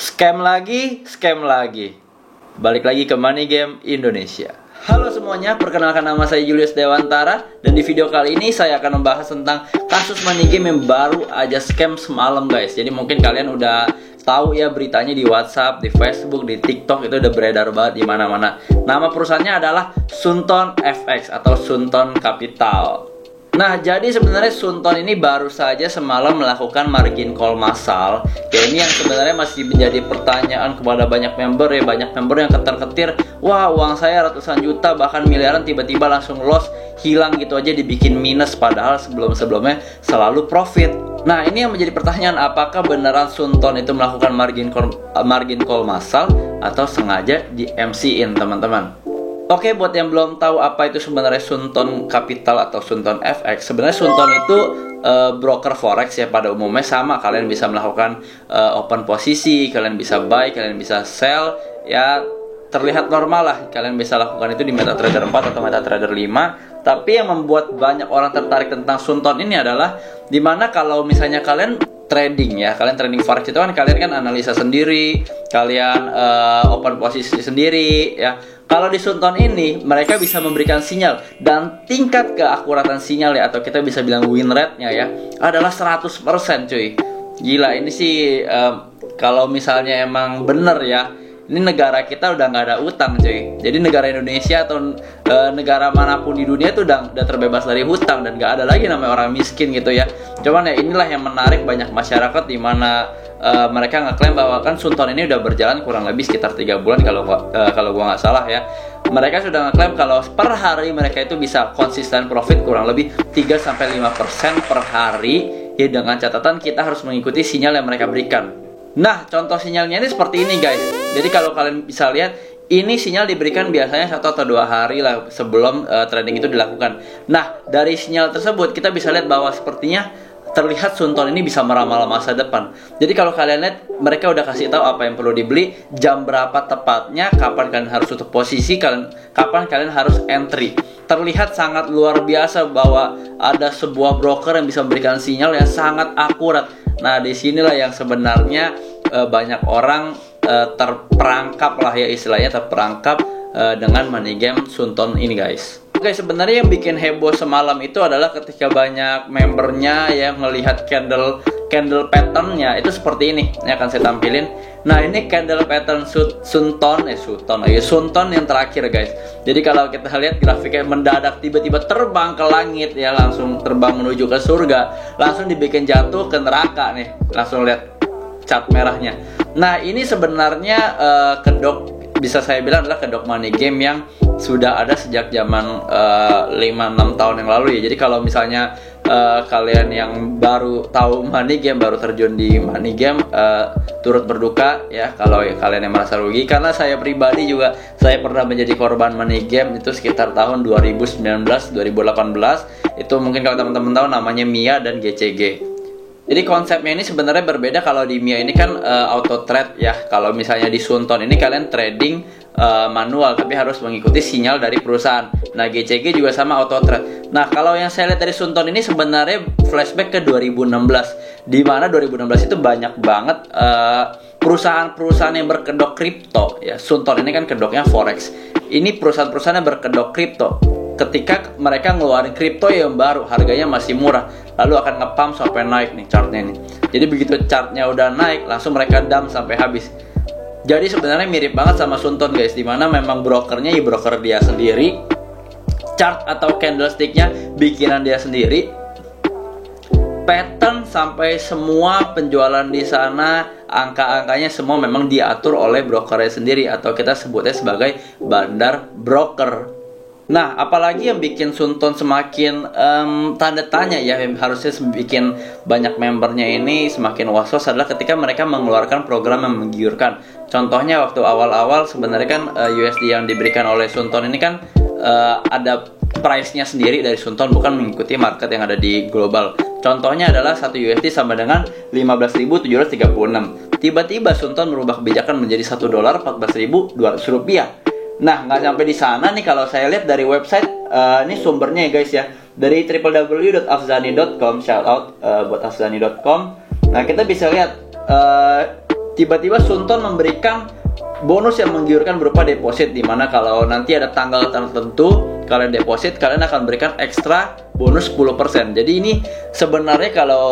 Scam lagi, scam lagi. Balik lagi ke Money Game Indonesia. Halo semuanya, perkenalkan nama saya Julius Dewantara. Dan di video kali ini saya akan membahas tentang kasus money game yang baru aja scam semalam guys. Jadi mungkin kalian udah tahu ya beritanya di WhatsApp, di Facebook, di TikTok, itu udah beredar banget di mana-mana. Nama perusahaannya adalah Sunton FX atau Sunton Capital. Nah, jadi sebenarnya Sunton ini baru saja semalam melakukan margin call massal. Ya, ini yang sebenarnya masih menjadi pertanyaan kepada banyak member ya. Banyak member yang ketar-ketir, wah uang saya ratusan juta bahkan miliaran tiba-tiba langsung loss, hilang gitu aja, dibikin minus padahal sebelum-sebelumnya selalu profit. Nah, ini yang menjadi pertanyaan, apakah beneran Sunton itu melakukan margin call massal atau sengaja di MC-in teman-teman? Oke, buat yang belum tahu apa itu sebenarnya Sunton Capital atau Sunton FX, sebenarnya Sunton itu broker forex ya pada umumnya. Sama, kalian bisa melakukan open posisi, kalian bisa buy, kalian bisa sell, ya terlihat normal lah. Kalian bisa lakukan itu di MetaTrader 4 atau MetaTrader 5. Tapi yang membuat banyak orang tertarik tentang Sunton ini adalah dimana kalau misalnya kalian trading ya, kalian trading forex itu kan kalian kan analisa sendiri, kalian open posisi sendiri ya. Kalau di Sunton ini mereka bisa memberikan sinyal dan tingkat keakuratan sinyal ya, atau kita bisa bilang win rate-nya ya, adalah 100% cuy. Gila, ini sih kalau misalnya emang bener ya, ini negara kita udah nggak ada utang cuy. Jadi negara Indonesia atau negara manapun di dunia itu udah terbebas dari hutang dan nggak ada lagi namanya orang miskin gitu ya. Cuman ya inilah yang menarik banyak masyarakat, di mana mereka ngeklaim bahwa kan Sunton ini udah berjalan kurang lebih sekitar 3 bulan kalau gua nggak salah ya. Mereka sudah ngeklaim kalau per hari mereka itu bisa konsisten profit kurang lebih 3-5% per hari ya, dengan catatan kita harus mengikuti sinyal yang mereka berikan. Nah, contoh sinyalnya ini seperti ini guys. Jadi kalau kalian bisa lihat, ini sinyal diberikan biasanya 1 atau 2 hari lah sebelum trading itu dilakukan. Nah, dari sinyal tersebut kita bisa lihat bahwa sepertinya terlihat Sunton ini bisa meramal masa depan. Jadi kalau kalian lihat, mereka udah kasih tahu apa yang perlu dibeli, jam berapa tepatnya, kapan kalian harus tutup posisi, kapan kalian harus entry. Terlihat sangat luar biasa bahwa ada sebuah broker yang bisa memberikan sinyal yang sangat akurat. Nah, disinilah yang sebenarnya banyak orang terperangkap lah ya, istilahnya terperangkap dengan money game Sunton ini guys. Oke, sebenarnya yang bikin heboh semalam itu adalah ketika banyak membernya yang melihat candle patternnya itu seperti ini. Ini akan saya tampilin. Nah, ini candle pattern Sunton yang terakhir guys. Jadi kalau kita lihat grafiknya mendadak tiba-tiba terbang ke langit ya, langsung terbang menuju ke surga, langsung dibikin jatuh ke neraka nih. Langsung lihat cat merahnya. Nah, ini sebenarnya kedok, bisa saya bilang adalah kedok money game yang sudah ada sejak zaman 5-6 tahun yang lalu ya. Jadi kalau misalnya kalian yang baru tahu money game, baru terjun di money game, turut berduka ya kalau kalian yang merasa rugi. Karena saya pribadi juga, saya pernah menjadi korban money game itu sekitar tahun 2019-2018. Itu mungkin kalau teman-teman tahu namanya MIA dan GCG. Jadi konsepnya ini sebenarnya berbeda. Kalau di MIA ini kan auto trade ya. Kalau misalnya di Sunton ini kalian trading manual, tapi harus mengikuti sinyal dari perusahaan. Nah, GCG juga sama auto trade. Nah, kalau yang saya lihat dari Sunton ini sebenarnya flashback ke 2016, di mana 2016 itu banyak banget perusahaan-perusahaan yang berkedok kripto ya. Sunton ini kan kedoknya forex. Ini perusahaan-perusahaan yang berkedok kripto. Ketika mereka ngeluarin kripto yang baru, harganya masih murah, lalu akan nge-pump sampai naik nih chartnya nih. Jadi begitu chartnya udah naik, langsung mereka dump sampai habis. Jadi sebenarnya mirip banget sama Sunton guys, dimana memang brokernya ya broker dia sendiri, chart atau candlesticknya bikinan dia sendiri, pattern sampai semua penjualan di sana, angka-angkanya semua memang diatur oleh brokernya sendiri, atau kita sebutnya sebagai bandar broker. Nah, apalagi yang bikin Sunton semakin tanda tanya ya, yang harusnya bikin banyak membernya ini semakin was-was adalah ketika mereka mengeluarkan program yang menggiurkan. Contohnya waktu awal-awal sebenarnya kan USD yang diberikan oleh Sunton ini kan ada price-nya sendiri dari Sunton, bukan mengikuti market yang ada di global. Contohnya adalah 1 USD sama dengan 15.736. Tiba-tiba Sunton merubah kebijakan menjadi $1 14.200 rupiah. Nah, nggak sampai di sana nih, kalau saya lihat dari website, ini sumbernya ya guys ya, dari www.afzani.com, shout out buat afzani.com. Nah, kita bisa lihat tiba-tiba Sunton memberikan bonus yang menggiurkan berupa deposit, dimana kalau nanti ada tanggal tertentu kalian deposit, kalian akan berikan ekstra bonus 10%. Jadi ini sebenarnya kalau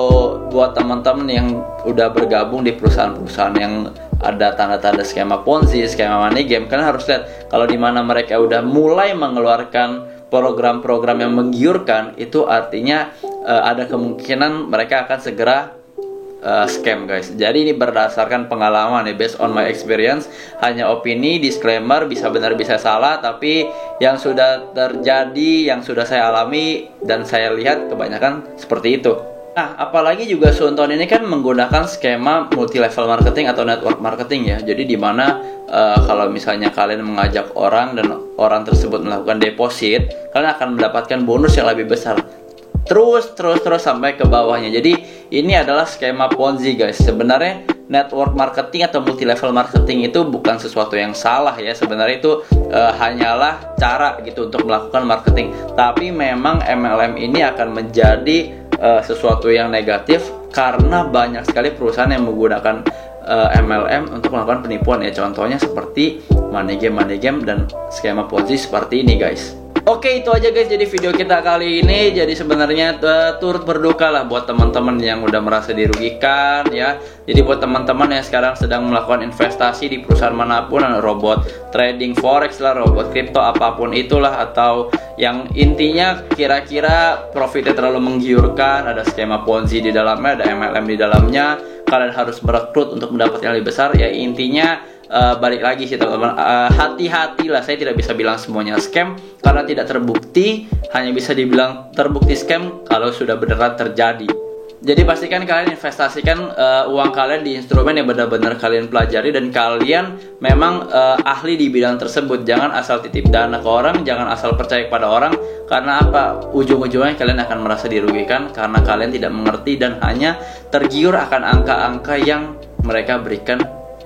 buat teman-teman yang udah bergabung di perusahaan-perusahaan yang ada tanda-tanda skema Ponzi, skema money game, kalian harus lihat kalau dimana mereka udah mulai mengeluarkan program-program yang menggiurkan, itu artinya ada kemungkinan mereka akan segera scam guys. Jadi ini berdasarkan pengalaman ya, based on my experience, hanya opini, disclaimer, bisa benar bisa salah, tapi yang sudah terjadi, yang sudah saya alami dan saya lihat kebanyakan seperti itu. Nah, apalagi juga Sunton ini kan menggunakan skema multi level marketing atau network marketing ya. Jadi dimana kalau misalnya kalian mengajak orang dan orang tersebut melakukan deposit, kalian akan mendapatkan bonus yang lebih besar. Terus sampai ke bawahnya. Jadi ini adalah skema Ponzi guys. Sebenarnya network marketing atau multi level marketing itu bukan sesuatu yang salah ya. Sebenarnya itu hanyalah cara gitu untuk melakukan marketing. Tapi memang MLM ini akan menjadi sesuatu yang negatif karena banyak sekali perusahaan yang menggunakan MLM untuk melakukan penipuan ya. Contohnya seperti money game dan skema Ponzi seperti ini guys. Oke, itu aja guys jadi video kita kali ini. Jadi sebenarnya turut berduka lah buat teman-teman yang udah merasa dirugikan ya. Jadi buat teman-teman yang sekarang sedang melakukan investasi di perusahaan manapun, robot trading forex lah, robot kripto, apapun itulah, atau yang intinya kira-kira profitnya terlalu menggiurkan, ada skema Ponzi di dalamnya, ada MLM di dalamnya, kalian harus merekrut untuk mendapatkan yang lebih besar ya. Intinya balik lagi sih teman-teman, hati-hati lah. Saya tidak bisa bilang semuanya scam karena tidak terbukti, hanya bisa dibilang terbukti scam kalau sudah beneran terjadi. Jadi pastikan kalian investasikan uang kalian di instrumen yang benar-benar kalian pelajari dan kalian memang ahli di bidang tersebut. Jangan asal titip dana ke orang, jangan asal percaya kepada orang. Karena apa? Ujung-ujungnya kalian akan merasa dirugikan karena kalian tidak mengerti dan hanya tergiur akan angka-angka yang mereka berikan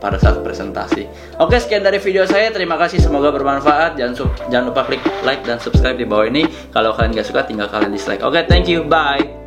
pada saat presentasi. Oke, sekian dari video saya. Terima kasih, semoga bermanfaat. Jangan lupa klik like dan subscribe di bawah ini. Kalau kalian gak suka, tinggal kalian dislike. Oke, thank you, bye.